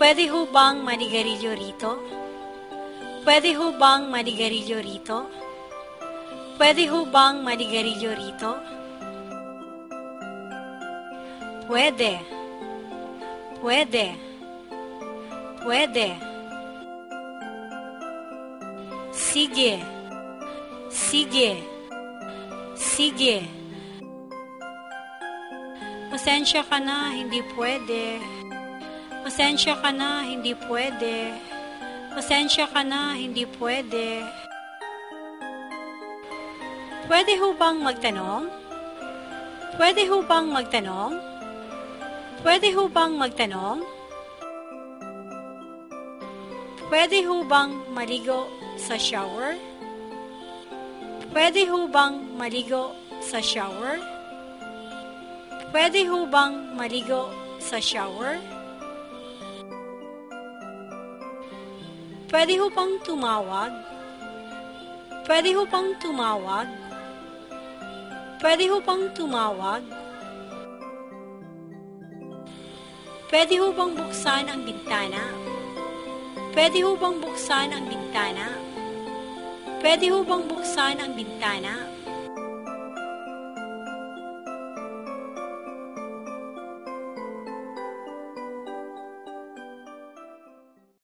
Pwede ho bang manigarilyo rito? Pwede ho bang manigarilyo rito? Pwede ho bang manigarilyo rito? Pwede. Pwede. Pwede. Sige. Sige. Sige. Pasensya ka na, hindi pwede. Pasensya ka na, hindi pwede. Pasensya ka na, hindi pwede. Pwede ho bang magtanong? Pwede ho bang magtanong? Pwede ho bang magtanong? Pwede ho bang maligo sa shower? Pwede ho bang maligo sa shower? Pwede ho bang maligo sa shower? Pwede ho bang tumawag? Pwede ho bang tumawag? Pwede ho bang tumawag? Pwede ho bang buksan ang bintana? Pwede ho bang buksan ang bintana? Pwede ho bang buksan ang bintana?